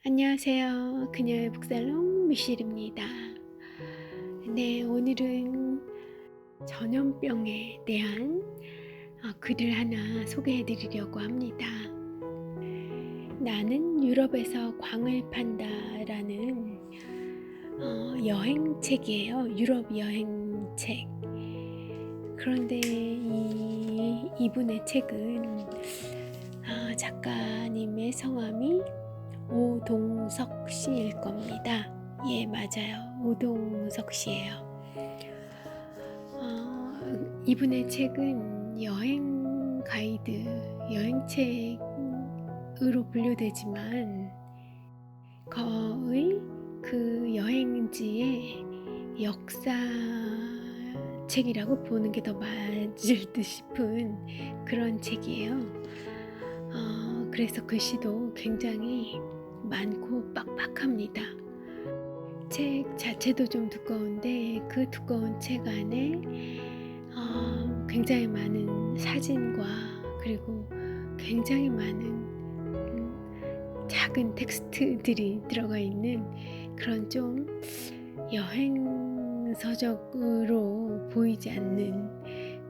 안녕하세요. 그녀의 북살롱 미셸입니다. 네, 오늘은 전염병에 대한 글을 하나 소개해 드리려고 합니다. 나는 유럽에서 광을 판다라는 여행책이에요. 유럽 여행책. 그런데 이분의 책은 작가님의 성함이 오동석 씨일 겁니다. 예, 맞아요. 오동석 씨예요. 이분의 책은 여행 가이드, 여행책으로 분류되지만 거의 그 여행지의 역사책이라고 보는 게 더 맞을 듯 싶은 그런 책이에요. 그래서 글씨도 굉장히 많고 빡빡합니다. 책 자체도 좀 두꺼운데 그 두꺼운 책 안에 굉장히 많은 사진과 그리고 굉장히 많은 작은 텍스트들이 들어가 있는 그런 좀 여행서적으로 보이지 않는,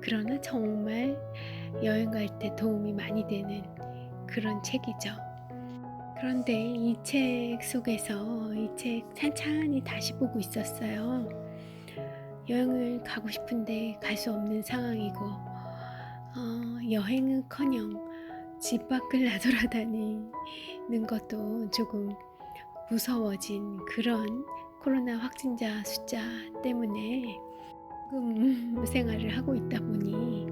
그러나 정말 여행 갈 때 도움이 많이 되는 그런 책이죠. 그런데 이 책 속에서 이 책 찬찬히 다시 보고 있었어요. 여행을 가고 싶은데 갈 수 없는 상황이고 여행은커녕 집 밖을 나돌아다니는 것도 조금 무서워진 그런 코로나 확진자 숫자 때문에 조금 생활을 하고 있다 보니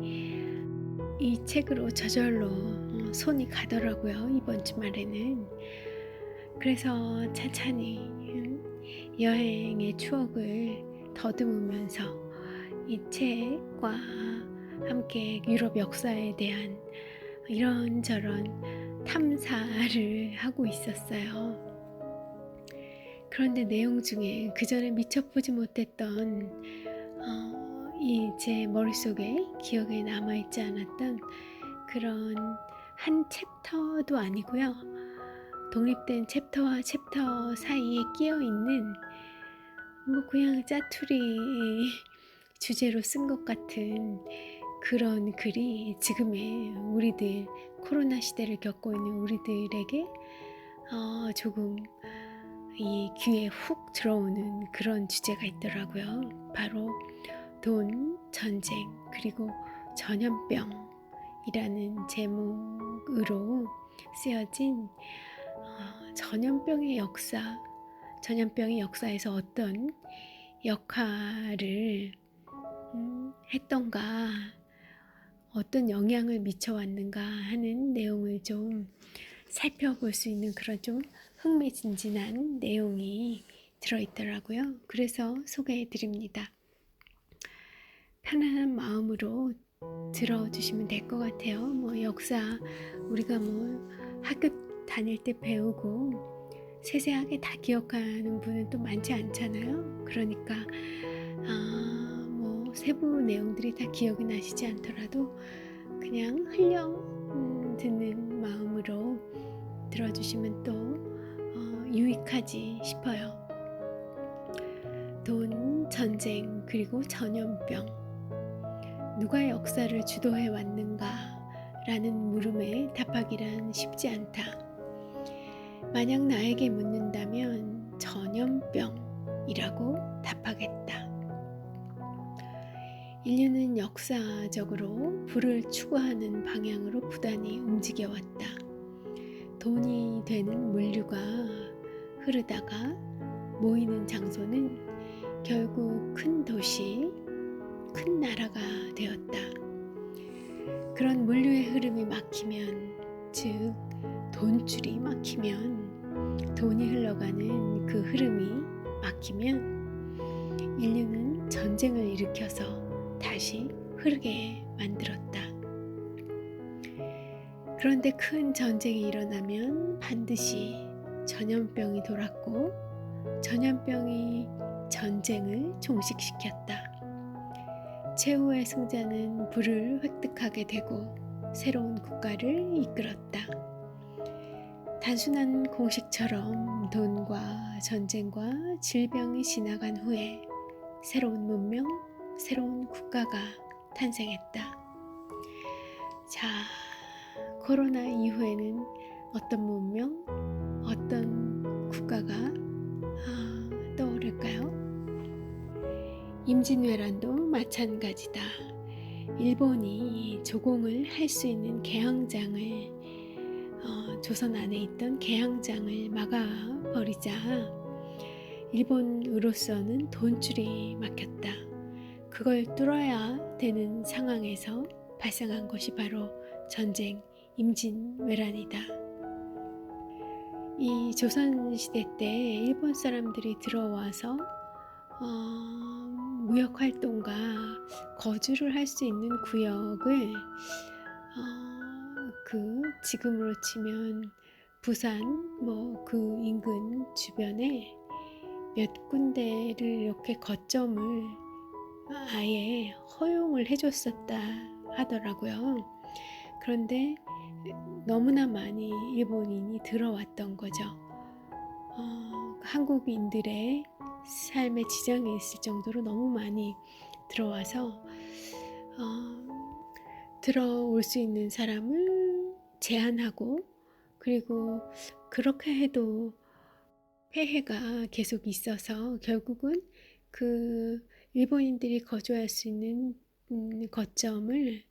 이 책으로 저절로 손이 가더라고요. 이번 주말에는. 그래서 찬찬히 여행의 추억을 더듬으면서 이 책과 함께 유럽 역사에 대한 이런저런 탐사를 하고 있었어요. 그런데 내용 중에 그전에 미처 보지 못했던 제 머릿속에 기억에 남아있지 않았던 그런 한 챕터도 아니고요. 독립된 챕터와 챕터 사이에 끼어있는 그냥 짜투리 주제로 쓴 것 같은 그런 글이 지금의 우리들, 코로나 시대를 겪고 있는 우리들에게 조금 이 귀에 훅 들어오는 그런 주제가 있더라고요. 바로 돈, 전쟁, 그리고 전염병이라는 제목으로 쓰여진 전염병의 역사, 전염병이 역사에서 어떤 역할을 했던가, 어떤 영향을 미쳐왔는가 하는 내용을 좀 살펴볼 수 있는 그런 좀 흥미진진한 내용이 들어있더라고요. 그래서 소개해 드립니다. 편안한 마음으로 들어주시면 될 것 같아요. 역사 우리가 학교 다닐 때 배우고 세세하게 다 기억하는 분은 또 많지 않잖아요. 그러니까 세부 내용들이 다 기억이 나시지 않더라도 그냥 흘려 듣는 마음으로 들어주시면 또 유익하지 싶어요. 돈, 전쟁, 그리고 전염병, 누가 역사를 주도해 왔는가 라는 물음에 답하기란 쉽지 않다. 만약 나에게 묻는다면 전염병이라고 답하겠다. 인류는 역사적으로 부를 추구하는 방향으로 부단히 움직여왔다. 돈이 되는 물류가 흐르다가 모이는 장소는 결국 큰 도시, 큰 나라가 되었다. 그런 물류의 흐름이 막히면, 즉 돈줄이 막히면, 돈이 흘러가는 그 흐름이 막히면 인류는 전쟁을 일으켜서 다시 흐르게 만들었다. 그런데 큰 전쟁이 일어나면 반드시 전염병이 돌았고 전염병이 전쟁을 종식시켰다. 최후의 승자는 부를 획득하게 되고 새로운 국가를 이끌었다. 단순한 공식처럼 돈과 전쟁과 질병이 지나간 후에 새로운 문명, 새로운 국가가 탄생했다. 자, 코로나 이후에는 어떤 문명, 어떤 국가가 떠오를까요? 임진왜란도 마찬가지다. 일본이 조공을 할 수 있는 개항장을 조선 안에 있던 개항장을 막아버리자 일본으로서는 돈줄이 막혔다. 그걸 뚫어야 되는 상황에서 발생한 것이 바로 전쟁 임진왜란이다. 이 조선시대 때 일본 사람들이 들어와서 무역활동과 거주를 할 수 있는 구역을 지금으로 치면 부산 그 인근 주변에 몇 군데를 이렇게 거점을 아예 허용을 해줬었다 하더라고요. 그런데 너무나 많이 일본인이 들어왔던 거죠. 한국인들의 삶에 지장이 있을 정도로 너무 많이 들어와서 들어올 수 있는 사람을 제한하고, 그리고 그렇게 해도 폐해가 계속 있어서 결국은 그 일본인들이 거주할 수 있는 거점을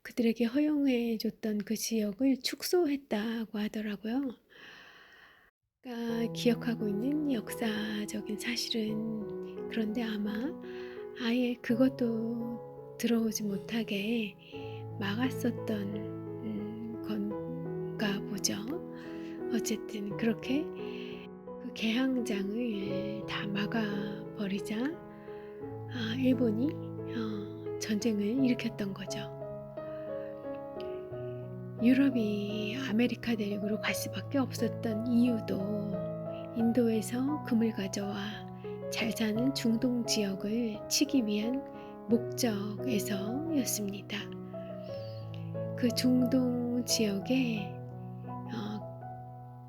그들에게 허용해 줬던 그 지역을 축소했다고 하더라고요. 기억하고 있는 역사적인 사실은 그런데 아마 아예 그것도 들어오지 못하게 막았었던 건가 보죠. 어쨌든 그렇게 그 개항장을 다 막아버리자 일본이 전쟁을 일으켰던 거죠. 유럽이 아메리카 대륙으로 갈 수밖에 없었던 이유도 인도에서 금을 가져와 잘 사는 중동 지역을 치기 위한 목적에서였습니다. 그 중동 지역에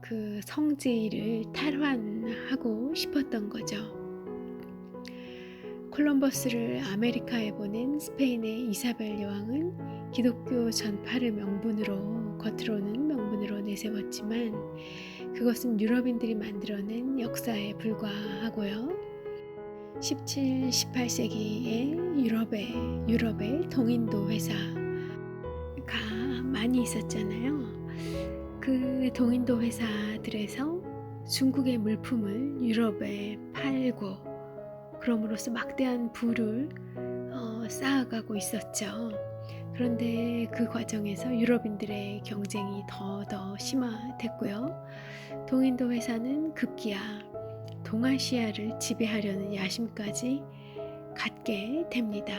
그 성지를 탈환하고 싶었던 거죠. 콜럼버스를 아메리카에 보낸 스페인의 이사벨 여왕은 기독교 전파를 명분으로, 겉으로는 명분으로 내세웠지만 그것은 유럽인들이 만들어낸 역사에 불과하고요. 17, 18세기에 유럽의 동인도 회사가 많이 있었잖아요. 그 동인도 회사들에서 중국의 물품을 유럽에 팔고 그럼으로써 막대한 부를 쌓아가고 있었죠. 그런데 그 과정에서 유럽인들의 경쟁이 더 심화됐고요. 동인도 회사는 급기야 동아시아를 지배하려는 야심까지 갖게 됩니다.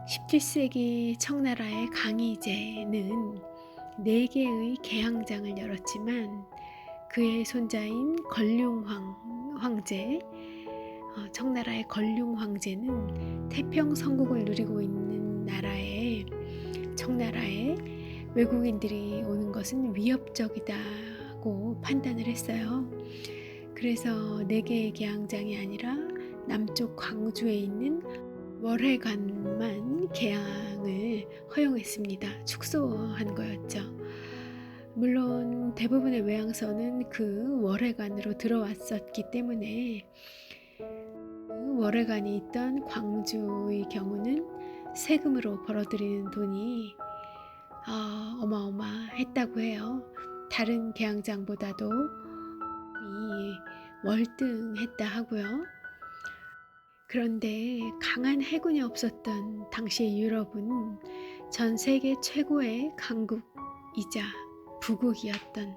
17세기 청나라의 강희제는 4개의 개항장을 열었지만 그의 손자인 걸륭 황제, 청나라의 걸륭 황제는 태평 성국을 누리고 있는 나라에 청나라에 외국인들이 오는 것은 위협적이다고 판단을 했어요. 그래서 4개의 개항장이 아니라 남쪽 광주에 있는 월해관만 개항을 허용했습니다. 축소한 거였죠. 물론 대부분의 외항선은 그 월해관으로 들어왔었기 때문에 그 월해관이 있던 광주의 경우는 세금으로 벌어들이는 돈이 어마어마했다고 해요. 다른 개항장보다도 월등했다 하고요. 그런데 강한 해군이 없었던 당시의 유럽은 전 세계 최고의 강국이자 부국이었던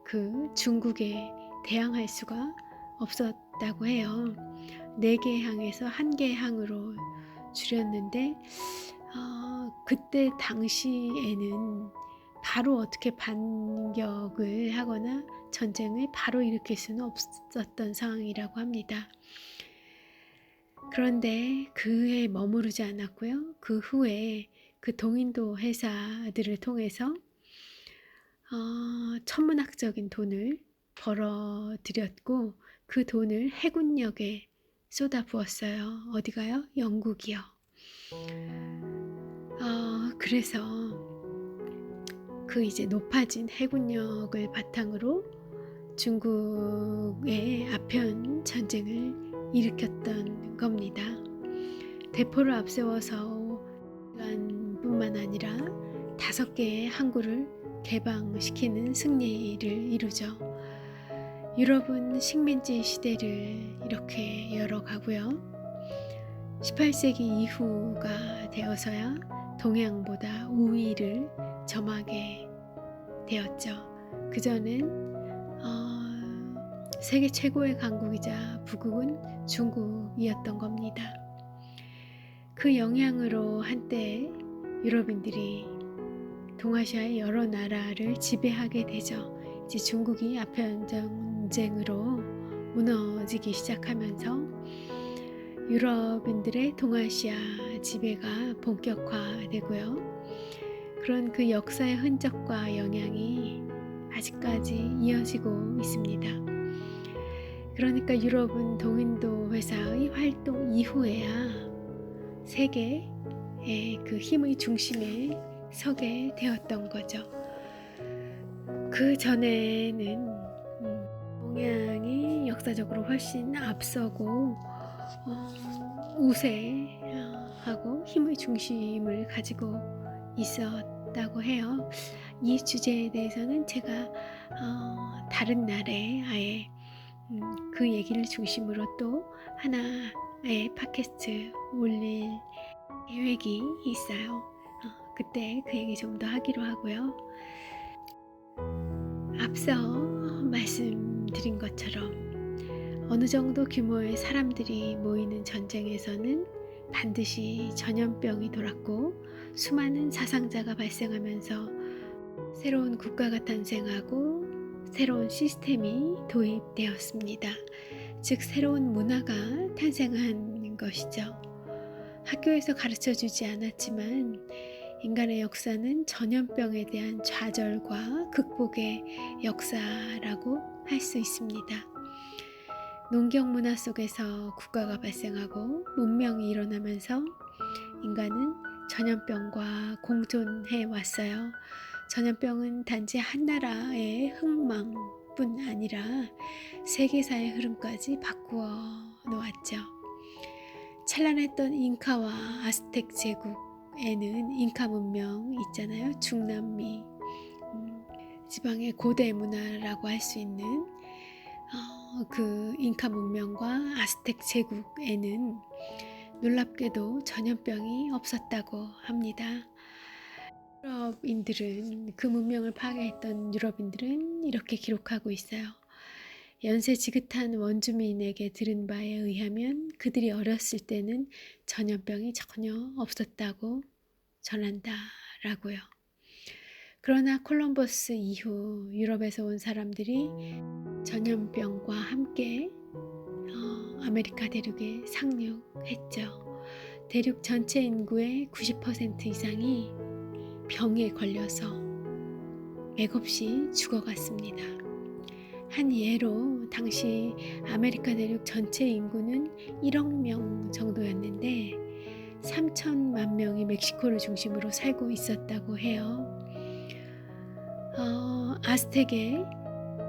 그 중국에 대항할 수가 없었다고 해요. 4개 항에서 1개 항으로 줄였는데 그때 당시에는 바로 어떻게 반격을 하거나 전쟁을 바로 일으킬 수는 없었던 상황이라고 합니다. 그런데 그에 머무르지 않았고요. 그 후에 그 동인도 회사들을 통해서 천문학적인 돈을 벌어들였고 그 돈을 해군력에 쏟아부었어요. 어디가요? 영국이요. 그래서 그 이제 높아진 해군력을 바탕으로 중국의 아편 전쟁을 일으켰던 겁니다. 대포를 앞세워서 뿐만 아니라 5개의 항구를 개방시키는 승리를 이루죠. 유럽은 식민지 시대를 이렇게 열어가고요. 18세기 이후가 되어서야 동양보다 우위를 점하게 되었죠. 그전엔 세계 최고의 강국이자 부국은 중국이었던 겁니다. 그 영향으로 한때 유럽인들이 동아시아의 여러 나라를 지배하게 되죠. 이제 중국이 아편 전쟁으로 무너지기 시작하면서 유럽인들의 동아시아 지배가 본격화되고요. 그런 그 역사의 흔적과 영향이 아직까지 이어지고 있습니다. 그러니까 유럽은 동인도 회사의 활동 이후에야 세계의 그 힘의 중심에 서게 되었던 거죠. 그 전에는 동양이 역사적으로 훨씬 앞서고 우세하고 힘의 중심을 가지고 있었다고 해요. 이 주제에 대해서는 제가 다른 날에 아예 그 얘기를 중심으로 또 하나의 팟캐스트 올릴 계획이 있어요. 그때 그 얘기 좀 더 하기로 하고요. 앞서 말씀드린 것처럼 어느 정도 규모의 사람들이 모이는 전쟁에서는 반드시 전염병이 돌았고 수많은 사상자가 발생하면서 새로운 국가가 탄생하고 새로운 시스템이 도입되었습니다. 즉 새로운 문화가 탄생한 것이죠. 학교에서 가르쳐주지 않았지만 인간의 역사는 전염병에 대한 좌절과 극복의 역사라고 할 수 있습니다. 농경 문화 속에서 국가가 발생하고 문명이 일어나면서 인간은 전염병과 공존해 왔어요. 전염병은 단지 한 나라의 흥망뿐 아니라 세계사의 흐름까지 바꾸어 놓았죠. 찬란했던 잉카와 아스텍 제국에는 잉카 문명 있잖아요. 중남미 지방의 고대 문화라고 할 수 있는 그 잉카 문명과 아스텍 제국에는 놀랍게도 전염병이 없었다고 합니다. 유럽인들은 그 문명을 파괴했던 유럽인들은 이렇게 기록하고 있어요. 연세 지긋한 원주민에게 들은 바에 의하면 그들이 어렸을 때는 전염병이 전혀 없었다고 전한다라고요. 그러나 콜럼버스 이후 유럽에서 온 사람들이 전염병과 함께 아메리카 대륙에 상륙했죠. 대륙 전체 인구의 90% 이상이 병에 걸려서 맥없이 죽어갔습니다. 한 예로 당시 아메리카 대륙 전체 인구는 1억 명 정도였는데 3천만 명이 멕시코를 중심으로 살고 있었다고 해요. 아스텍에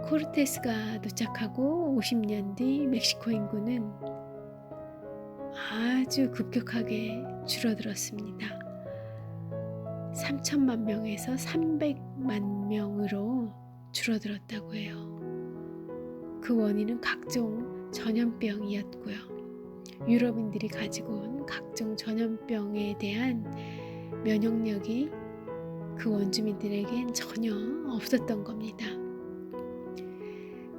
코르테스가 도착하고 50년 뒤 멕시코 인구는 아주 급격하게 줄어들었습니다. 3천만 명에서 300만 명으로 줄어들었다고 해요. 그 원인은 각종 전염병이었고요. 유럽인들이 가지고 온 각종 전염병에 대한 면역력이 그 원주민들에겐 전혀 없었던 겁니다.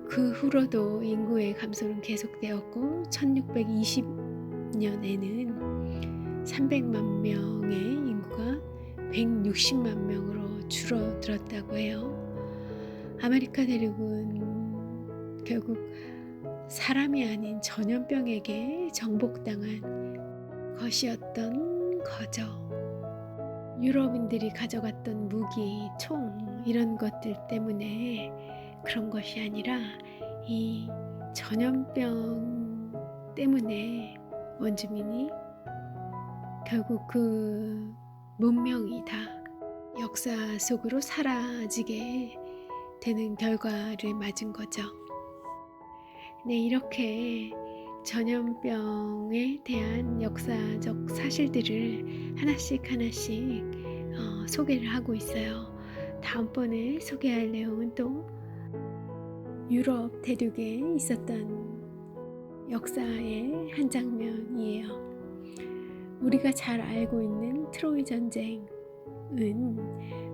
그 후로도 인구의 감소는 계속되었고 1620년에는 300만 명의 인구가 160만 명으로 줄어들었다고 해요. 아메리카 대륙은 결국 사람이 아닌 전염병에게 정복당한 것이었던 거죠. 유럽인들이 가져갔던 무기, 총, 이런 것들 때문에 그런 것이 아니라 이 전염병 때문에 원주민이 결국 그 문명이 다 역사 속으로 사라지게 되는 결과를 맞은 거죠. 네, 이렇게 전염병에 대한 역사적 사실들을 하나씩 소개를 하고 있어요. 다음번에 소개할 내용은 또 유럽 대륙에 있었던 역사의 한 장면이에요. 우리가 잘 알고 있는 트로이 전쟁은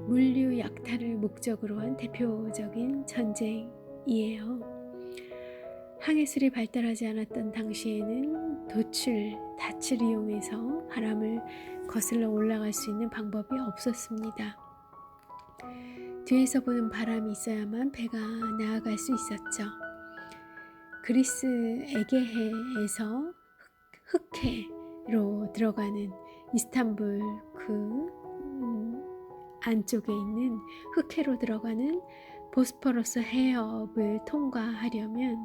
물류 약탈을 목적으로 한 대표적인 전쟁이에요. 항해술이 발달하지 않았던 당시에는 닻을 이용해서 바람을 거슬러 올라갈 수 있는 방법이 없었습니다. 뒤에서 부는 바람이 있어야만 배가 나아갈 수 있었죠. 그리스 에게해에서 흑해로 들어가는 이스탄불 안쪽에 있는 흑해로 들어가는 보스포러스 해협을 통과하려면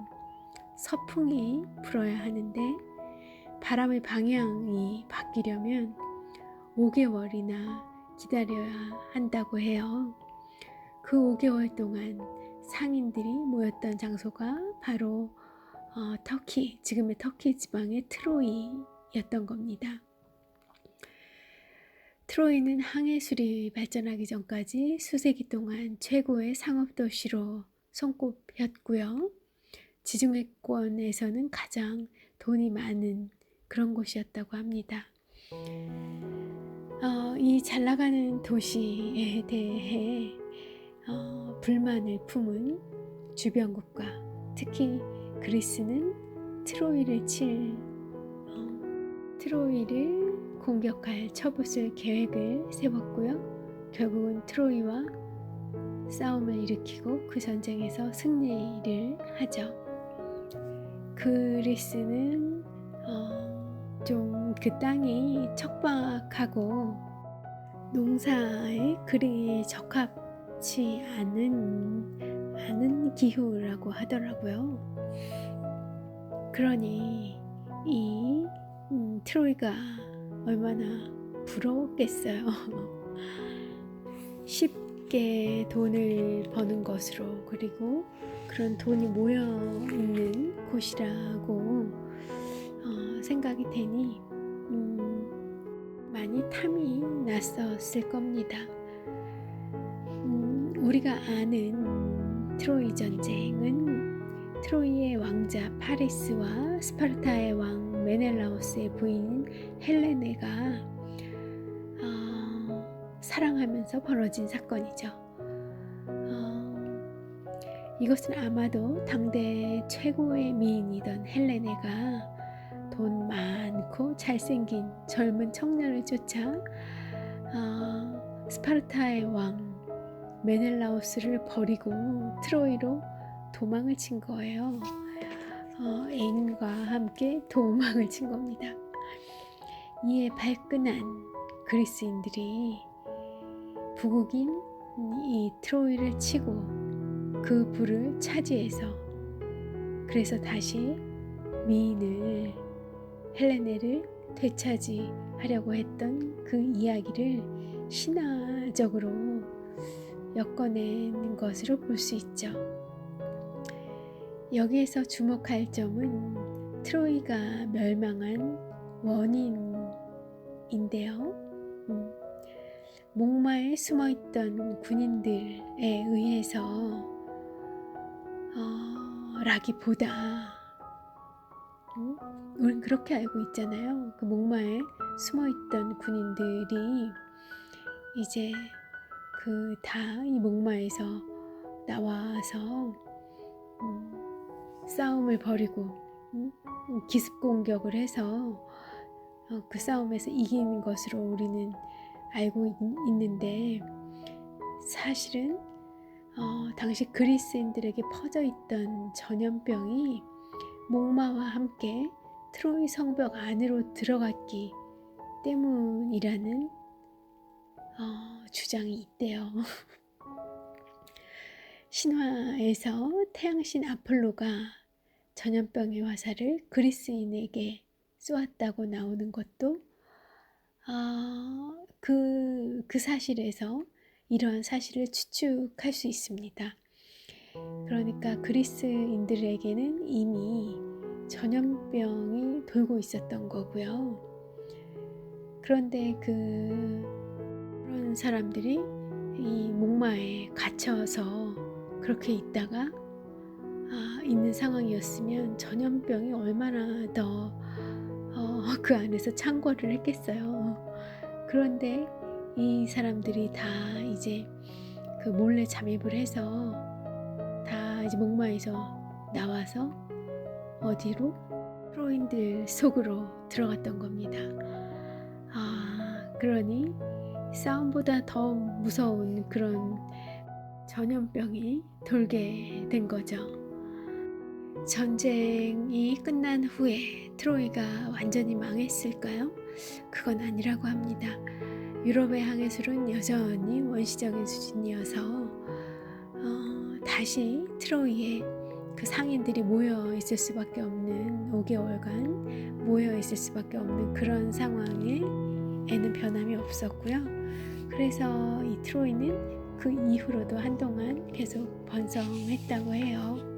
서풍이 불어야 하는데 바람의 방향이 바뀌려면 5개월이나 기다려야 한다고 해요. 그 5개월 동안 상인들이 모였던 장소가 바로 터키, 지금의 터키 지방의 트로이였던 겁니다. 트로이는 항해술이 발전하기 전까지 수세기 동안 최고의 상업도시로 손꼽혔고요. 지중해권에서는 가장 돈이 많은 그런 곳이었다고 합니다. 이 잘나가는 도시에 대해 불만을 품은 주변국가, 특히 그리스는 트로이를 공격할 처붓을 계획을 세웠고요. 결국은 트로이와 싸움을 일으키고 그 전쟁에서 승리를 하죠. 그리스는 좀 그 땅이 척박하고 농사에 그리 적합치 않은 기후라고 하더라고요. 그러니 이 트로이가 얼마나 부러웠겠어요. 쉽게 돈을 버는 것으로, 그리고 그런 돈이 모여 있는 곳이라고 생각이 되니 많이 탐이 났었을 겁니다. 우리가 아는 트로이 전쟁은 트로이의 왕자 파리스와 스파르타의 왕 메넬라오스의 부인 헬레네가 사랑하면서 벌어진 사건이죠. 이것은 아마도 당대 최고의 미인이던 헬레네가 돈 많고 잘생긴 젊은 청년을 쫓아 스파르타의 왕 메넬라오스를 버리고 트로이로 도망을 친 거예요. 애인과 함께 도망을 친 겁니다. 이에 발끈한 그리스인들이 부국인 이 트로이를 치고 그 부를 차지해서, 그래서 다시 미인을 헬레네를 되찾이하려고 했던 그 이야기를 신화적으로 엮어낸 것으로 볼 수 있죠. 여기에서 주목할 점은 트로이가 멸망한 원인인데요. 목마에 숨어있던 군인들에 의해서 라기보다 우린 그렇게 알고 있잖아요. 그 목마에 숨어있던 군인들이 이제 다 이 목마에서 나와서 싸움을 벌이고 기습 공격을 해서 그 싸움에서 이기는 것으로 우리는 알고 있는데, 사실은 당시 그리스인들에게 퍼져 있던 전염병이 목마와 함께 트로이 성벽 안으로 들어갔기 때문이라는 주장이 있대요. 신화에서 태양신 아폴로가 전염병의 화살을 그리스인에게 쏘았다고 나오는 것도 그 사실에서 이러한 사실을 추측할 수 있습니다. 그러니까 그리스인들에게는 이미 전염병이 돌고 있었던 거고요. 그런데 그런 사람들이 이 목마에 갇혀서 그렇게 있다가 있는 상황이었으면 전염병이 얼마나 더 그 안에서 창궐을 했겠어요. 그런데 이 사람들이 다 이제 그 몰래 잠입을 해서 다 이제 목마에서 나와서 어디로? 트로인들 속으로 들어갔던 겁니다. 그러니 싸움보다 더 무서운 그런 전염병이 돌게 된 거죠. 전쟁이 끝난 후에 트로이가 완전히 망했을까요? 그건 아니라고 합니다. 유럽의 항해술은 여전히 원시적인 수준이어서 다시 트로이에 그 상인들이 모여 있을 수밖에 없는 5개월간 모여 있을 수밖에 없는 그런 상황에는 변함이 없었고요. 그래서 이 트로이는 그 이후로도 한동안 계속 번성했다고 해요.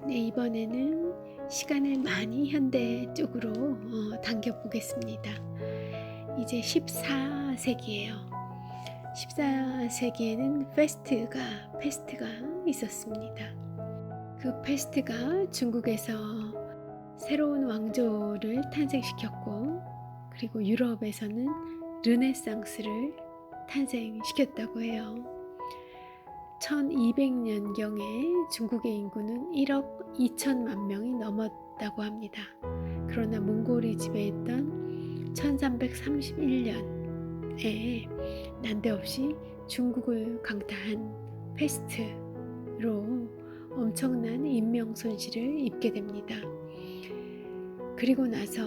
네, 이번에는 시간을 많이 현대 쪽으로 당겨 보겠습니다. 이제 14세기예요. 14세기에는 페스트가 있었습니다. 그 페스트가 중국에서 새로운 왕조를 탄생시켰고, 그리고 유럽에서는 르네상스를 탄생시켰다고 해요. 1200년경에 중국의 인구는 1억 2천만 명이 넘었다고 합니다. 그러나 몽골이 지배했던 1331년에 난데없이 중국을 강타한 페스트로 엄청난 인명 손실을 입게 됩니다. 그리고 나서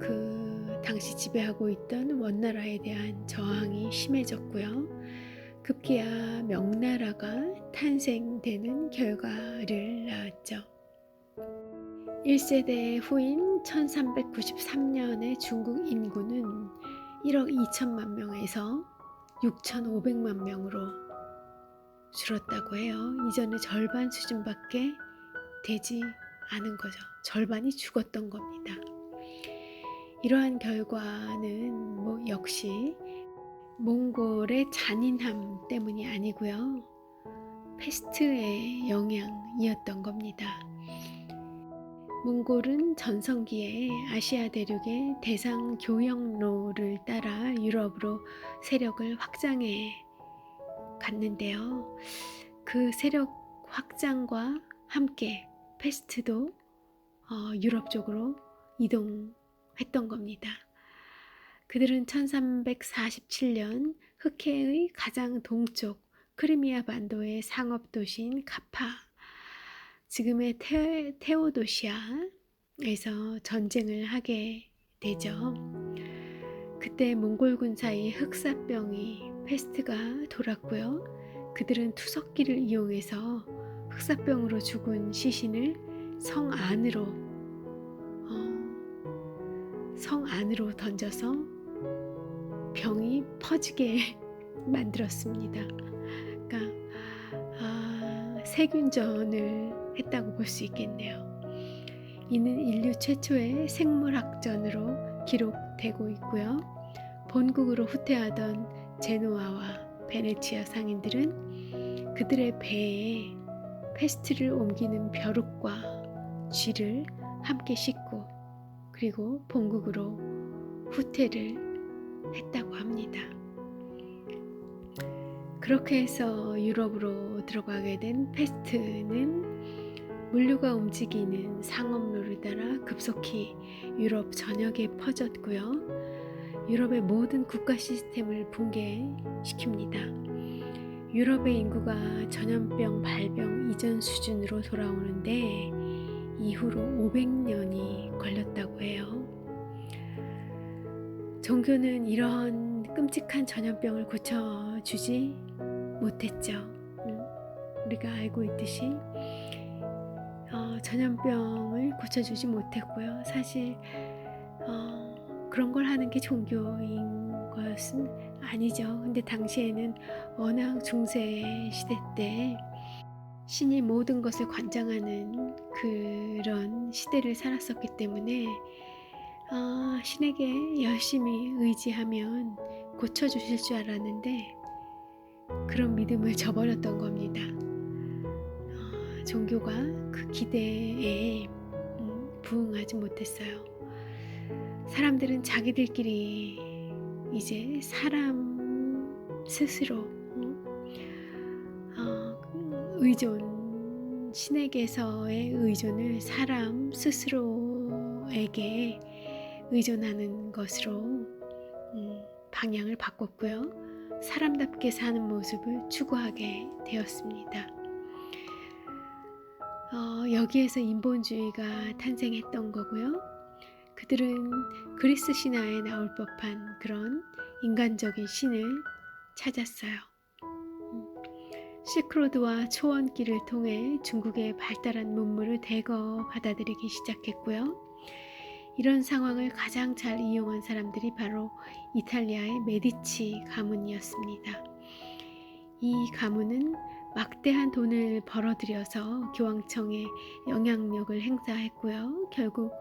그 당시 지배하고 있던 원나라에 대한 저항이 심해졌고요. 급기야 명나라가 탄생되는 결과를 낳았죠. 1세대 후인 1393년의 중국 인구는 1억 2천만 명에서 6,500만 명으로 줄었다고 해요. 이전의 절반 수준밖에 되지 않은 거죠. 절반이 죽었던 겁니다. 이러한 결과는 역시 몽골의 잔인함 때문이 아니고요. 페스트의 영향이었던 겁니다. 몽골은 전성기에 아시아 대륙의 대상 교역로를 따라 유럽으로 세력을 확장해 갔는데요. 그 세력 확장과 함께 페스트도 유럽 쪽으로 이동했던 겁니다. 그들은 1347년 흑해의 가장 동쪽 크리미아 반도의 상업도시인 카파, 지금의 테오도시아에서 전쟁을 하게 되죠. 그때 몽골군 사이에 흑사병이 페스트가 돌았고요. 그들은 투석기를 이용해서 흑사병으로 죽은 시신을 성 안으로 던져서 병이 퍼지게 만들었습니다. 그러니까 세균전을 했다고 볼 수 있겠네요. 이는 인류 최초의 생물학전으로 기록되고 있고요. 본국으로 후퇴하던 제노아와 베네치아 상인들은 그들의 배에 페스트를 옮기는 벼룩과 쥐를 함께 싣고 그리고 본국으로 후퇴를 했다고 합니다. 그렇게 해서 유럽으로 들어가게 된 페스트는 물류가 움직이는 상업로를 따라 급속히 유럽 전역에 퍼졌고요. 유럽의 모든 국가 시스템을 붕괴시킵니다. 유럽의 인구가 전염병 발병 이전 수준으로 돌아오는데 이후로 500년이 걸렸다고 해요. 종교는 이런 끔찍한 전염병을 고쳐주지 못했죠. 우리가 알고 있듯이 전염병을 고쳐주지 못했고요. 사실 그런 걸 하는 게 종교인 것은 아니죠. 근데 당시에는 워낙 중세 시대 때 신이 모든 것을 관장하는 그런 시대를 살았었기 때문에 신에게 열심히 의지하면 고쳐주실 줄 알았는데 그런 믿음을 저버렸던 겁니다. 종교가 그 기대에 부응하지 못했어요. 사람들은 자기들끼리 이제 사람 스스로 의존, 신에게서의 의존을 사람 스스로에게 의존하는 것으로 방향을 바꿨고요. 사람답게 사는 모습을 추구하게 되었습니다. 여기에서 인본주의가 탄생했던 거고요. 그들은 그리스 신화에 나올 법한 그런 인간적인 신을 찾았어요. 실크로드와 초원길을 통해 중국의 발달한 문물을 대거 받아들이기 시작했고요. 이런 상황을 가장 잘 이용한 사람들이 바로 이탈리아의 메디치 가문이었습니다. 이 가문은 막대한 돈을 벌어들여서 교황청에 영향력을 행사했고요. 결국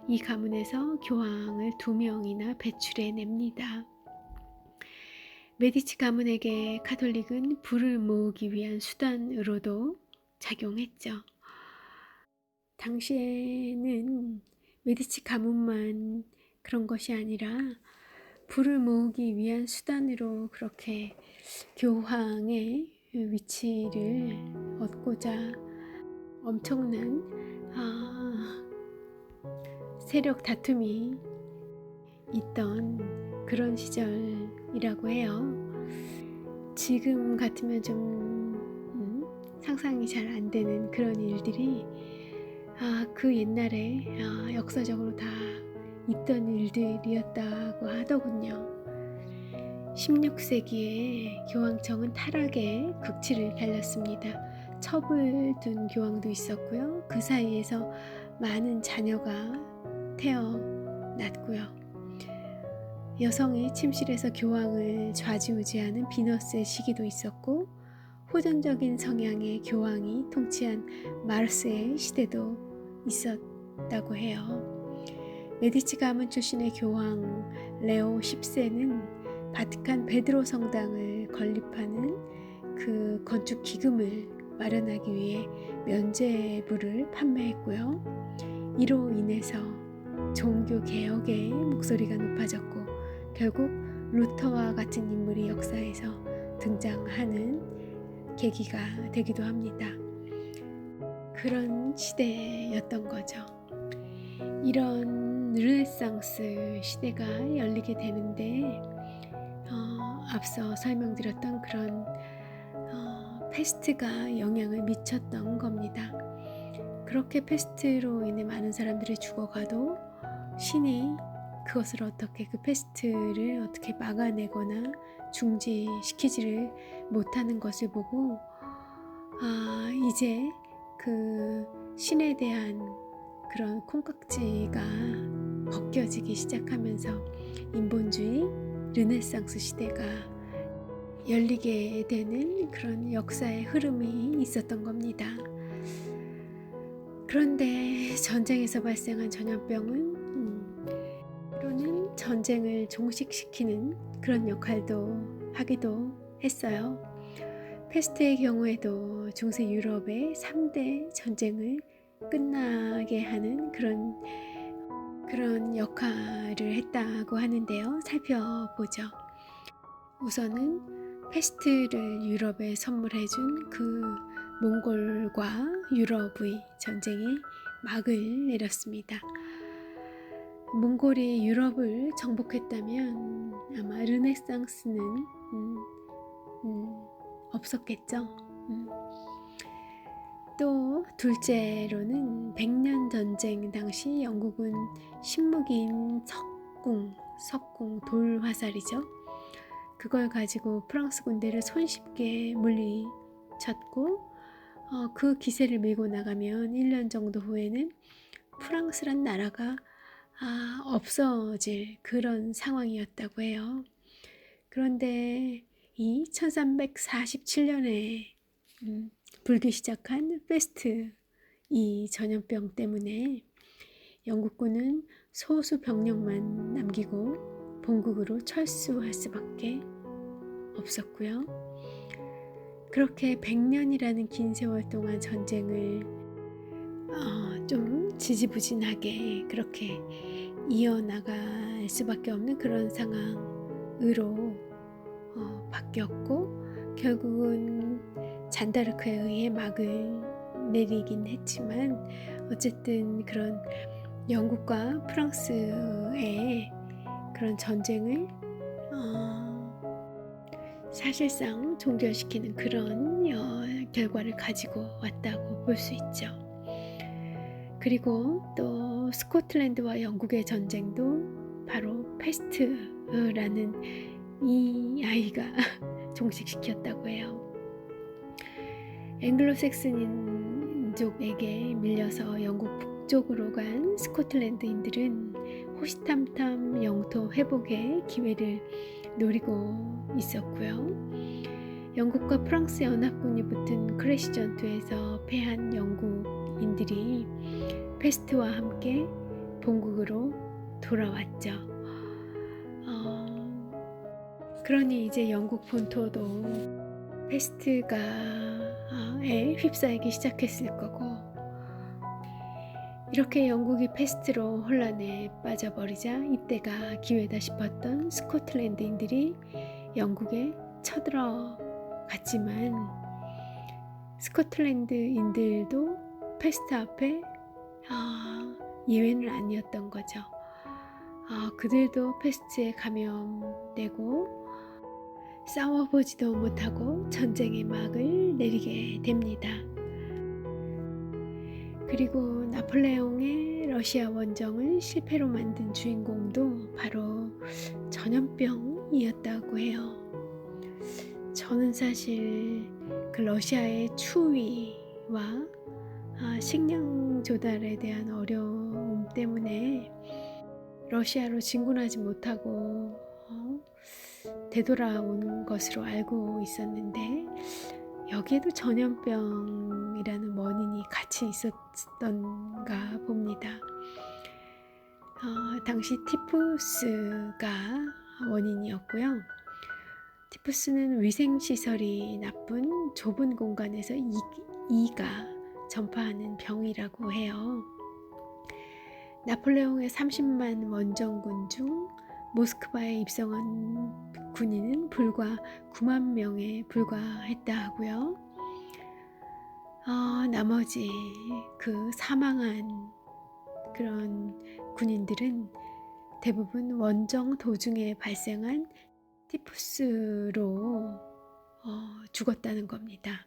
이 가문에서 교황을 2명이나 배출해냅니다. 메디치 가문에게 카톨릭은 부를 모으기 위한 수단으로도 작용했죠. 당시에는 메디치 가문만 그런 것이 아니라 부를 모으기 위한 수단으로 그렇게 교황의 위치를 얻고자 엄청난 세력 다툼이 있던 그런 시절이라고 해요. 지금 같으면 좀 상상이 잘 안 되는 그런 일들이 그 옛날에 역사적으로 다 있던 일들이었다고 하더군요. 16세기에 교황청은 타락의 극치를 달렸습니다. 첩을 둔 교황도 있었고요. 그 사이에서 많은 자녀가 태어났고요. 여성이 침실에서 교황을 좌지우지하는 비너스의 시기도 있었고, 호전적인 성향의 교황이 통치한 마르스의 시대도 있었다고 해요. 메디치 가문 출신의 교황 레오 10세는 바티칸 베드로 성당을 건립하는 그 건축 기금을 마련하기 위해 면죄부를 판매했고요. 이로 인해서 종교 개혁의 목소리가 높아졌고 결국 루터와 같은 인물이 역사에서 등장하는 계기가 되기도 합니다. 그런 시대였던 거죠. 이런 르네상스 시대가 열리게 되는데 앞서 설명드렸던 그런 패스트가 영향을 미쳤던 겁니다. 그렇게 패스트로 인해 많은 사람들이 죽어가도 신이 그것을 어떻게 그 패스트를 어떻게 막아내거나 중지시키지를 못하는 것을 보고 이제 그 신에 대한 그런 콩깍지가 벗겨지기 시작하면서 인본주의 르네상스 시대가 열리게 되는 그런 역사의 흐름이 있었던 겁니다. 그런데 전쟁에서 발생한 전염병은 때로는 전쟁을 종식시키는 그런 역할도 하기도 했어요. 패스트의 경우에도 중세 유럽의 3대 전쟁을 끝나게 하는 그런 역할을 했다고 하는데요. 살펴보죠. 우선은 패스트를 유럽에 선물해준 그 몽골과 유럽의 전쟁이 막을 내렸습니다. 몽골이 유럽을 정복했다면 아마 르네상스는 없었겠죠. 또 둘째로는 100년 전쟁 당시 영국은 신무기인 석궁 돌화살이죠. 그걸 가지고 프랑스 군대를 손쉽게 물리쳤고 그 기세를 밀고 나가면 1년 정도 후에는 프랑스란 나라가 없어질 그런 상황이었다고 해요. 그런데 이 1347년에 불기 시작한 페스트 이 전염병 때문에 영국군은 소수 병력만 남기고 본국으로 철수할 수밖에 없었고요. 그렇게 100년이라는 긴 세월 동안 전쟁을 좀 지지부진하게 그렇게 이어나갈 수밖에 없는 그런 상황으로 바뀌었고, 결국은 잔다르크에 의해 막을 내리긴 했지만 어쨌든 그런 영국과 프랑스의 그런 전쟁을 사실상 종결시키는 그런 결과를 가지고 왔다고 볼 수 있죠. 그리고 또 스코틀랜드와 영국의 전쟁도 바로 페스트라는 이 아이가 종식시켰다고 해요. 앵글로색슨인족에게 밀려서 영국 북쪽으로 간 스코틀랜드인들은 호시탐탐 영토 회복의 기회를 노리고 있었고요. 영국과 프랑스 연합군이 붙은 크래시 전투에서 패한 영국인들이 페스트와 함께 본국으로 돌아왔죠. 그러니 이제 영국 본토도 페스트가 휩싸이기 시작했을 거고, 이렇게 영국이 페스트로 혼란에 빠져버리자 이때가 기회다 싶었던 스코틀랜드인들이 영국에 쳐들어갔지만 스코틀랜드인들도 페스트 앞에 예외는 아니었던 거죠. 그들도 페스트에 감염되고 싸워보지도 못하고 전쟁의 막을 내리게 됩니다. 그리고 나폴레옹의 러시아 원정을 실패로 만든 주인공도 바로 전염병이었다고 해요. 저는 사실 그 러시아의 추위와 식량 조달에 대한 어려움 때문에 러시아로 진군하지 못하고 되돌아온 것으로 알고 있었는데, 여기에도 전염병이라는 원인이 같이 있었던가 봅니다. 당시 티푸스가 원인이었고요. 티푸스는 위생시설이 나쁜 좁은 공간에서 이가 전파하는 병이라고 해요. 나폴레옹의 30만 원정군 중 모스크바에 입성한 군인은 불과 9만 명에 불과했다 하고요. 나머지 그 사망한 그런 군인들은 대부분 원정 도중에 발생한 티푸스로 죽었다는 겁니다.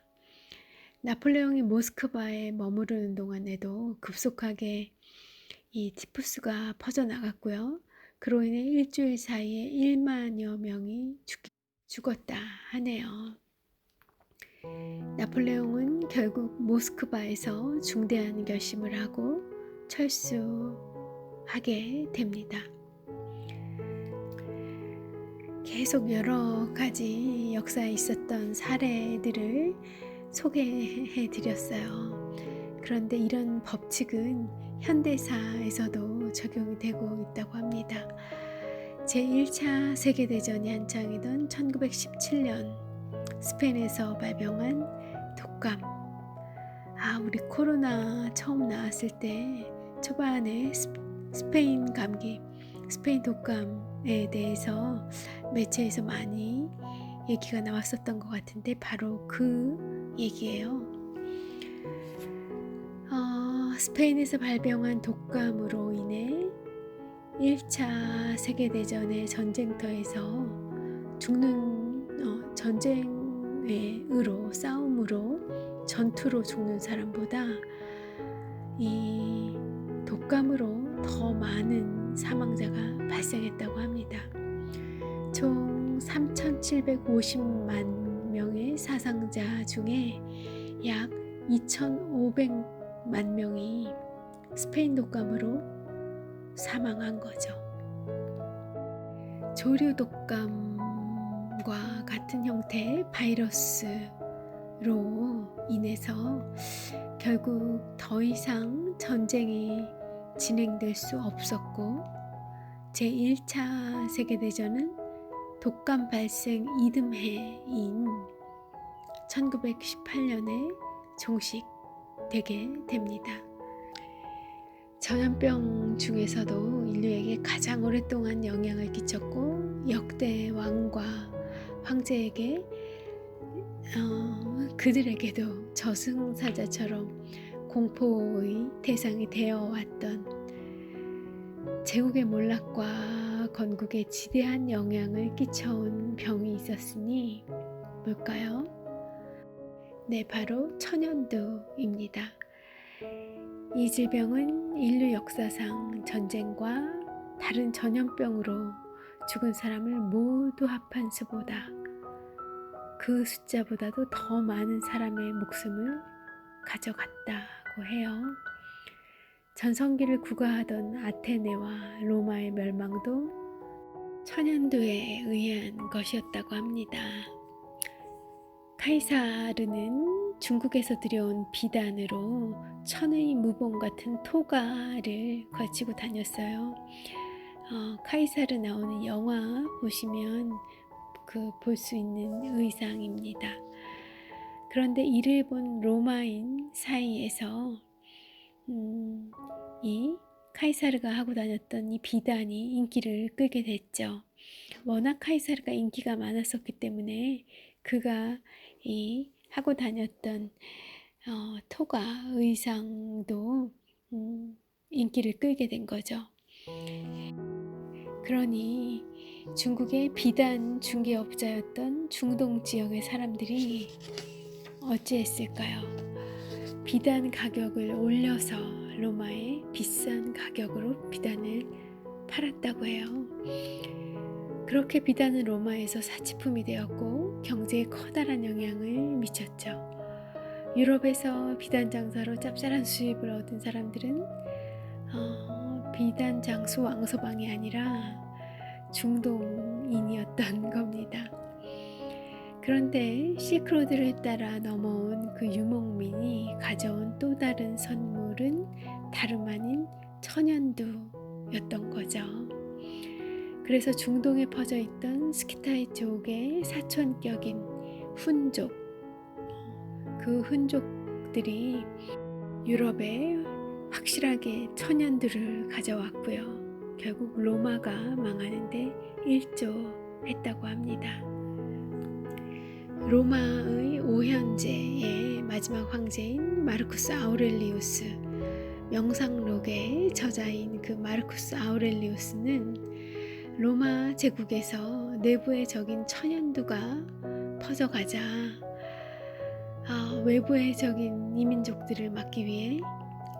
나폴레옹이 모스크바에 머무르는 동안에도 급속하게 이 티푸스가 퍼져나갔고요. 그로 인해 일주일 사이에 1만여 명이 죽었다 하네요. 나폴레옹은 결국 모스크바에서 중대한 결심을 하고 철수하게 됩니다. 계속 여러 가지 역사에 있었던 사례들을 소개해 드렸어요. 그런데 이런 법칙은 현대사에서도 적용이 되고 있다고 합니다. 제1차 세계대전이 한창이던 1917년 스페인에서 발병한 독감. 우리 코로나 처음 나왔을 때 초반에 스페인 감기, 스페인 독감에 대해서 매체에서 많이 얘기가 나왔었던 것 같은데 바로 그 얘기예요. 스페인에서 발병한 독감으로 인해 1차 세계대전의 전쟁터에서 싸움으로 전투로 죽는 사람보다 이 독감으로 더 많은 사망자가 발생했다고 합니다. 총 3,750만 명의 사상자 중에 약 2,500만 명이 스페인 독감으로 사망한 거죠. 조류 독감과 같은 형태의 바이러스로 인해서 결국 더 이상 전쟁이 진행될 수 없었고, 제1차 세계대전은 독감 발생 이듬해인 1918년에 종식되게 됩니다. 전염병 중에서도 인류에게 가장 오랫동안 영향을 끼쳤고, 역대 왕과 황제에게 그들에게도 저승사자처럼 공포의 대상이 되어왔던 제국의 몰락과 건국에 지대한 영향을 끼쳐온 병이 있었으니 뭘까요? 네, 바로 천연두입니다. 이 질병은 인류 역사상 전쟁과 다른 전염병으로 죽은 사람을 모두 합한 수보다, 그 숫자보다도 더 많은 사람의 목숨을 가져갔다고 해요. 전성기를 구가하던 아테네와 로마의 멸망도 천연두에 의한 것이었다고 합니다. 카이사르는 중국에서 들여온 비단으로 천의 무봉 같은 토가를 걸치고 다녔어요. 카이사르 나오는 영화 보시면 볼 수 있는 의상입니다. 그런데 이를 본 로마인 사이에서 이 카이사르가 하고 다녔던 이 비단이 인기를 끌게 됐죠. 워낙 카이사르가 인기가 많았었기 때문에 그가 이 하고 다녔던 토가 의상도 인기를 끌게 된 거죠. 그러니 중국의 비단 중개업자였던 중동 지역의 사람들이 어찌했을까요? 비단 가격을 올려서 로마에 비싼 가격으로 비단을 팔았다고 해요. 그렇게 비단은 로마에서 사치품이 되었고 경제에 커다란 영향을 미쳤죠. 유럽에서 비단 장사로 짭짤한 수입을 얻은 사람들은 비단 장수 왕서방이 아니라 중동인이었던 겁니다. 그런데 실크로드를 따라 넘어온 그 유목민이 가져온 또 다른 선물은 다름 아닌 천연두였던 거죠. 그래서 중동에 퍼져 있던 스키타이족의 사촌격인 훈족, 그 훈족들이 유럽에 확실하게 천연두를 가져왔고요. 결국 로마가 망하는데 일조했다고 합니다. 로마의 오현제의 마지막 황제인 마르쿠스 아우렐리우스, 명상록의 저자인 그 마르쿠스 아우렐리우스는 로마 제국에서 내부에 적인 천연두가 퍼져가자 외부에 적인 이민족들을 막기 위해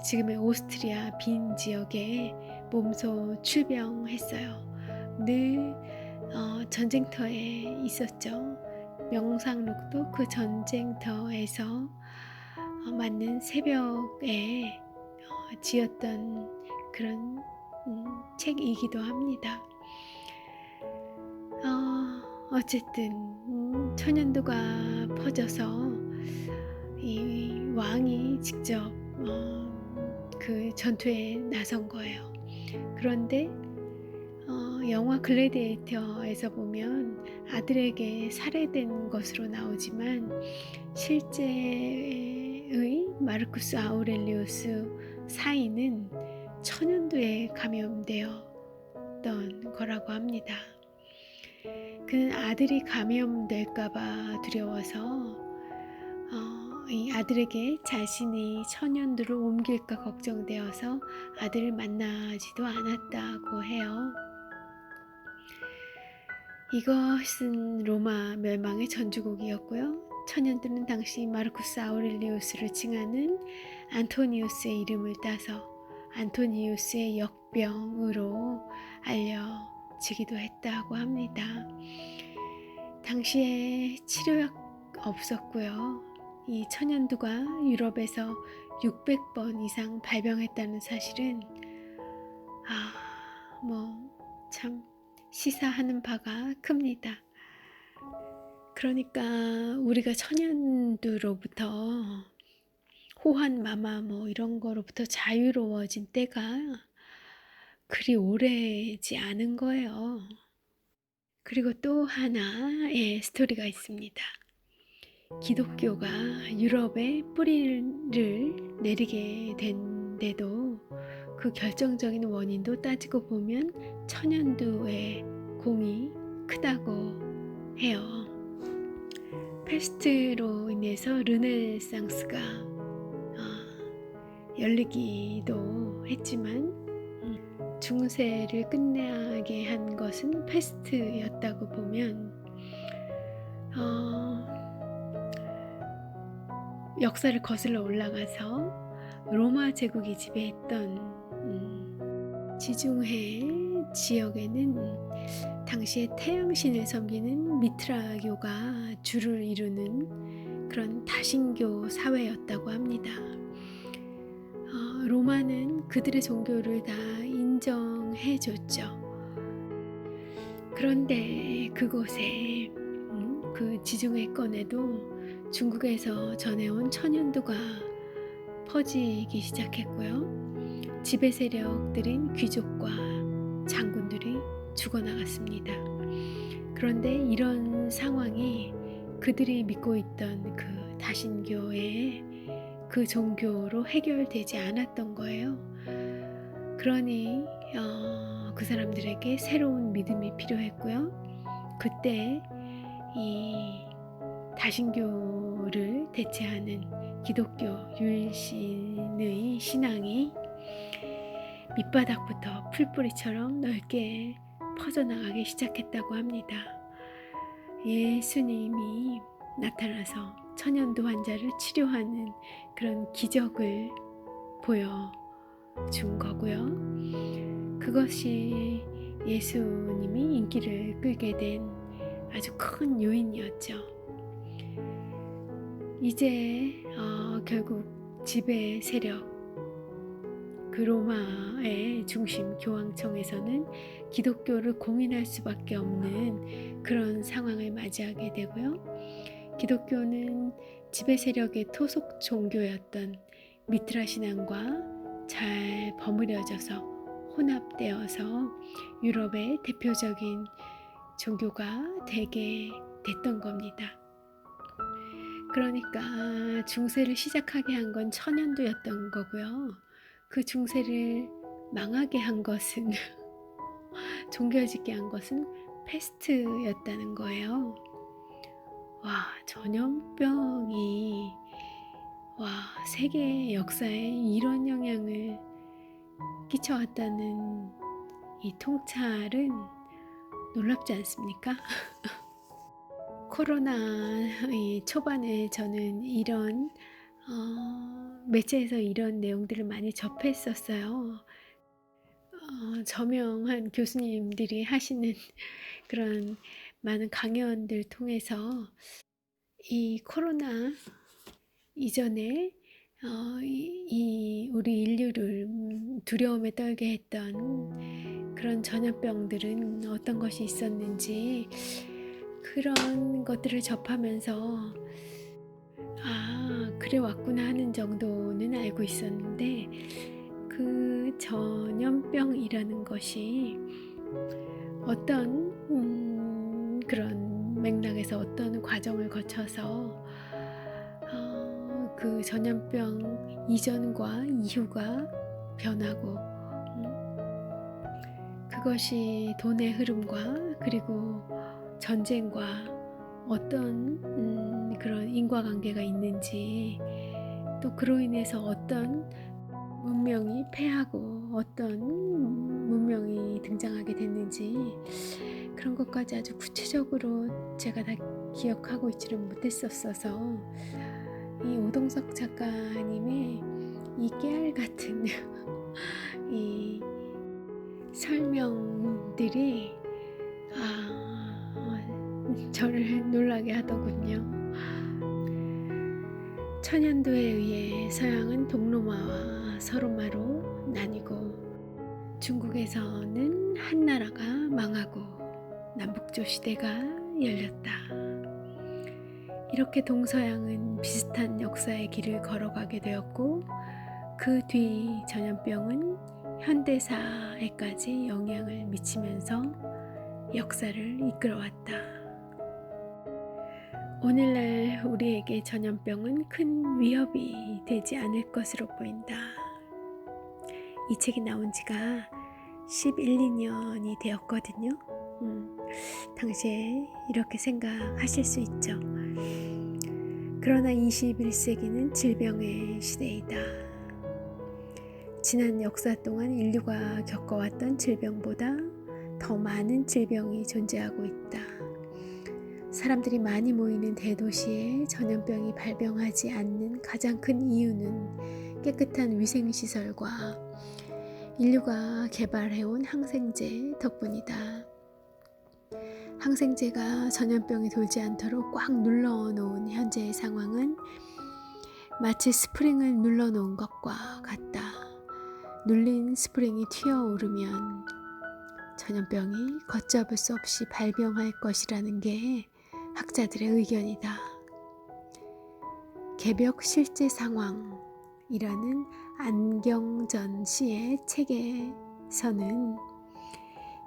지금의 오스트리아 빈 지역에 몸소 출병했어요. 늘 전쟁터에 있었죠. 명상록도 그 전쟁터에서 맞는 새벽에 지었던 그런 책이기도 합니다. 어쨌든 천연두가 퍼져서 이 왕이 직접 그 전투에 나선 거예요. 그런데 영화 글래디에이터에서 보면 아들에게 살해된 것으로 나오지만 실제의 마르쿠스 아우렐리우스 사인은 천연두에 감염되었던 거라고 합니다. 그는 아들이 감염될까봐 두려워서 이 아들에게 자신이 천연두를 옮길까 걱정되어서 아들을 만나지도 않았다고 해요. 이것은 로마 멸망의 전주곡이었고요. 천연두는 당시 마르쿠스 아우렐리우스를 칭하는 안토니우스의 이름을 따서 안토니우스의 역병으로 알려지기도 했다고 합니다. 당시에 치료약 없었고요. 이 천연두가 유럽에서 600번 이상 발병했다는 사실은 참 시사하는 바가 큽니다. 그러니까 우리가 천연두로부터 호환마마 이런 거로부터 자유로워진 때가 그리 오래지 않은 거예요. 그리고 또 하나의 스토리가 있습니다. 기독교가 유럽에 뿌리를 내리게 된데도 그 결정적인 원인도 따지고 보면 천연두의 공이 크다고 해요. 패스트로 인해서 르네상스가 열리기도 했지만 중세를 끝나게 한 것은 패스트였다고 보면 역사를 거슬러 올라가서 로마 제국이 지배했던 지중해 지역에는 당시에 태양신을 섬기는 미트라교가 주를 이루는 그런 다신교 사회였다고 합니다. 로마는 그들의 종교를 다 인정해줬죠. 그런데 그곳에 그 지중해권에도 중국에서 전해온 천연두가 퍼지기 시작했고요. 지배 세력들인 귀족과 장군들이 죽어나갔습니다. 그런데 이런 상황이 그들이 믿고 있던 그 다신교의 그 종교로 해결되지 않았던 거예요. 그러니 그 사람들에게 새로운 믿음이 필요했고요. 그때 이 다신교를 대체하는 기독교 유일신의 신앙이 밑바닥부터 풀뿌리처럼 넓게 퍼져나가기 시작했다고 합니다. 예수님이 나타나서 천연두 환자를 치료하는 그런 기적을 보여준 거고요. 그것이 예수님이 인기를 끌게 된 아주 큰 요인이었죠. 이제 결국 지배 세력 그 로마의 중심 교황청에서는 기독교를 공인할 수밖에 없는 그런 상황을 맞이하게 되고요. 기독교는 지배 세력의 토속 종교였던 미트라 신앙과 잘 버무려져서 혼합되어서 유럽의 대표적인 종교가 되게 됐던 겁니다. 그러니까 중세를 시작하게 한 건 천연두였던 거고요. 그 중세를 망하게 한 것은 종교짓게 한 것은 패스트였다는 거예요. 전염병이 세계 역사에 이런 영향을 끼쳐왔다는 이 통찰은 놀랍지 않습니까? 코로나의 초반에 저는 이런 매체에서 이런 내용들을 많이 접했었어요. 저명한 교수님들이 하시는 그런 많은 강연들 통해서 이 코로나 이전에 우리 인류를 두려움에 떨게 했던 그런 전염병들은 어떤 것이 있었는지 그런 것들을 접하면서 그래 왔구나 하는 정도는 알고 있었는데 그 전염병이라는 것이 어떤 그런 맥락에서 어떤 과정을 거쳐서 그 전염병 이전과 이후가 변하고 그것이 돈의 흐름과 그리고 전쟁과 어떤 그런 인과관계가 있는지 또 그로 인해서 어떤 문명이 패하고 어떤 문명이 등장하게 됐는지 그런 것까지 아주 구체적으로 제가 다 기억하고 있지를 못했었어서 이 오동석 작가님의 이 깨알 같은 이 설명들이 저를 놀라게 하더군요. 천연도에 의해 서양은 동로마와 서로마로 나뉘고 중국에서는 한나라가 망하고 남북조 시대가 열렸다. 이렇게 동서양은 비슷한 역사의 길을 걸어가게 되었고 그 뒤 전염병은 현대사에까지 영향을 미치면서 역사를 이끌어왔다. 오늘날 우리에게 전염병은 큰 위협이 되지 않을 것으로 보인다. 이 책이 나온 지가 11, 12년이 되었거든요. 당시에 이렇게 생각하실 수 있죠. 그러나 21세기는 질병의 시대이다. 지난 역사 동안 인류가 겪어왔던 질병보다 더 많은 질병이 존재하고 있다. 사람들이 많이 모이는 대도시에 전염병이 발병하지 않는 가장 큰 이유는 깨끗한 위생시설과 인류가 개발해온 항생제 덕분이다. 항생제가 전염병이 돌지 않도록 꽉 눌러놓은 현재의 상황은 마치 스프링을 눌러놓은 것과 같다. 눌린 스프링이 튀어오르면 전염병이 걷잡을 수 없이 발병할 것이라는 게 학자들의 의견이다. 개벽 실제 상황이라는 안경전 씨의 책에서는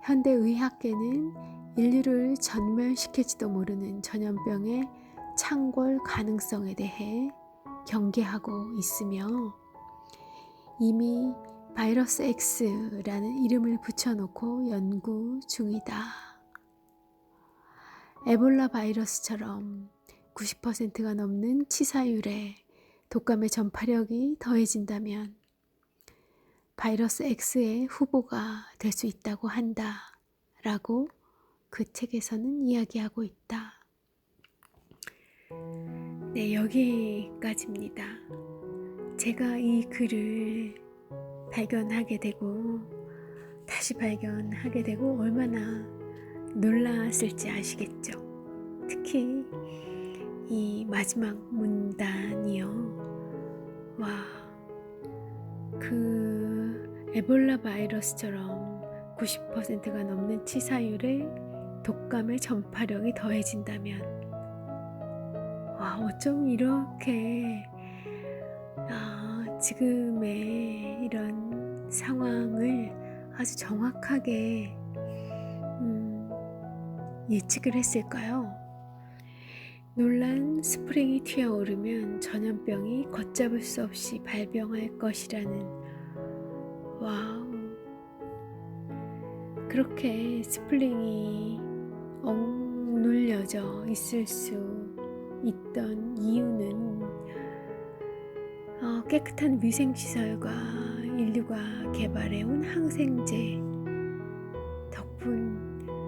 현대의학계는 인류를 전멸시킬지도 모르는 전염병의 창궐 가능성에 대해 경계하고 있으며 이미 바이러스 X라는 이름을 붙여놓고 연구 중이다. 에볼라 바이러스처럼 90%가 넘는 치사율에 독감의 전파력이 더해진다면 바이러스 X의 후보가 될 수 있다고 한다 라고 그 책에서는 이야기하고 있다. 네, 여기까지입니다. 제가 이 글을 발견하게 되고 다시 발견하게 되고 얼마나 놀랐을지 아시겠죠? 특히 이 마지막 문단이요. 와, 그 에볼라 바이러스처럼 90%가 넘는 치사율에 독감의 전파력이 더해진다면 와, 어쩜 이렇게 지금의 이런 상황을 아주 정확하게 예측을 했을까요? 놀란 스프링이 튀어오르면 전염병이 걷잡을 수 없이 발병할 것이라는 와우, 그렇게 스프링이 억눌려져 있을 수 있던 이유는 깨끗한 위생시설과 인류가 개발해온 항생제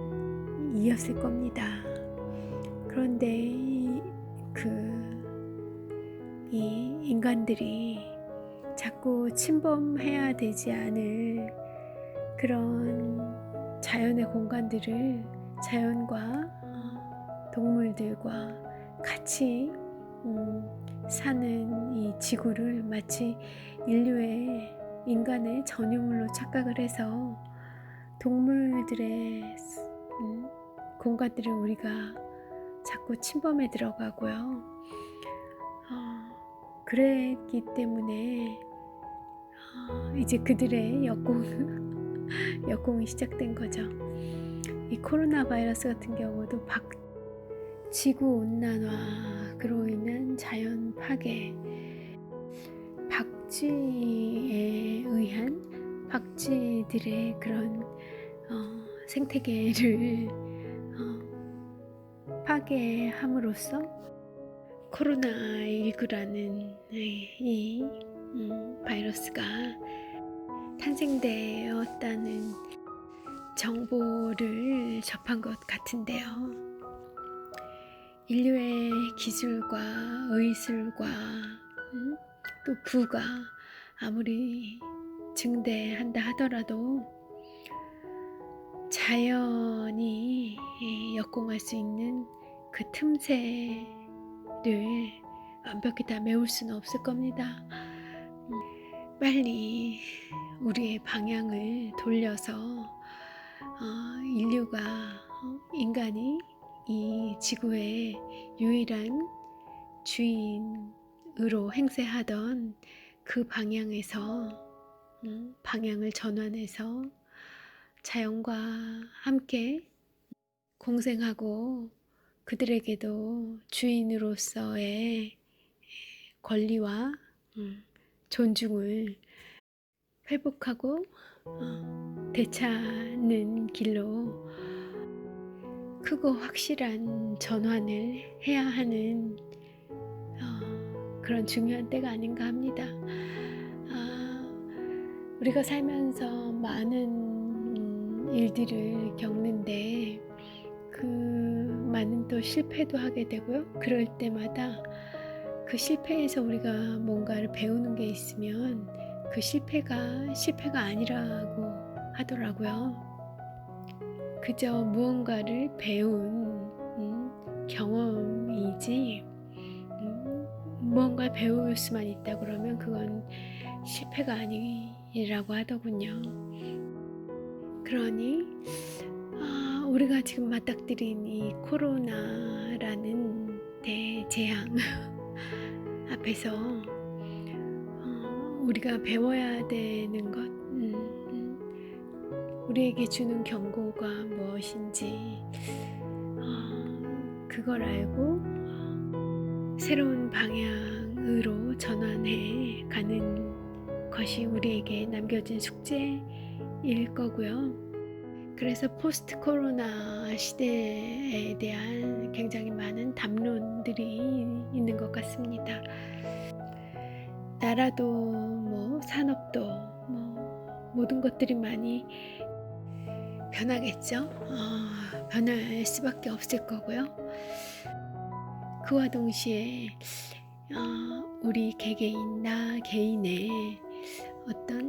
덕분이었을 겁니다. 그런데 이 인간들이 자꾸 침범해야 되지 않을 그런 자연의 공간들을 자연과 동물들과 같이 사는 이 지구를 마치 인간의 전유물로 착각을 해서 동물들의 공간들을 우리가 자꾸 침범해 들어가고요. 그랬기 때문에 이제 그들의 역공이 시작된 거죠. 이 코로나 바이러스 같은 경우도 지구온난화로 인한 자연 파괴, 박쥐에 의한 박쥐들의 그런 생태계를 파괴함으로써 코로나19라는 이 바이러스가 탄생되었다는 정보를 접한 것 같은데요. 인류의 기술과 의술과 또 부가 아무리 증대한다 하더라도 자연이 역공할 수 있는 그 틈새를 완벽히 다 메울 수는 없을 겁니다. 빨리 우리의 방향을 돌려서 인류가 인간이 이 지구의 유일한 주인으로 행세하던 그 방향에서 방향을 전환해서 자연과 함께 공생하고 그들에게도 주인으로서의 권리와 존중을 회복하고 되찾는 길로 크고 확실한 전환을 해야 하는 그런 중요한 때가 아닌가 합니다. 우리가 살면서 많은 일들을 겪는데 그 많은 또 실패도 하게 되고요. 그럴 때마다 그 실패에서 우리가 뭔가를 배우는 게 있으면 그 실패가 아니라고 하더라고요. 그저 무언가를 배운 경험이지 무언가를 배울 수만 있다 그러면 그건 실패가 아니라고 하더군요. 그러니 우리가 지금 맞닥뜨린 이 코로나라는 대재앙 앞에서 우리가 배워야 되는 것, 우리에게 주는 경고가 무엇인지 그걸 알고 새로운 방향으로 전환해 가는 것이 우리에게 남겨진 숙제일 거고요. 그래서 포스트 코로나 시대에 대한 굉장히 많은 담론들이 있는 것 같습니다. 나라도 뭐 산업도 뭐 모든 것들이 많이 변하겠죠. 변할 수밖에 없을 거고요. 그와 동시에 우리 개개인 나 개인의 어떤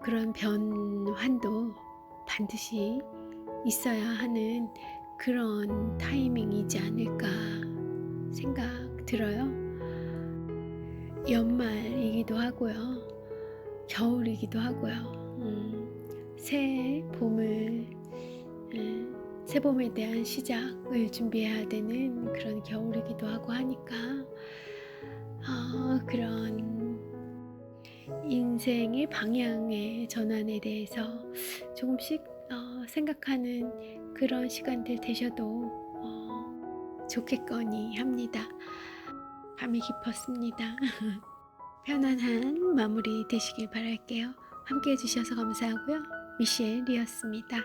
그런 변환도 반드시 있어야 하는 그런 타이밍이지 않을까 생각 들어요. 연말이기도 하고요. 겨울이기도 하고요. 새 봄에 대한 시작을 준비해야 되는 그런 겨울이기도 하고 하니까 그런 인생의 방향의 전환에 대해서 조금씩 생각하는 그런 시간들 되셔도 좋겠거니 합니다. 밤이 깊었습니다. 편안한 마무리 되시길 바랄게요. 함께 해주셔서 감사하고요. 미셸이었습니다.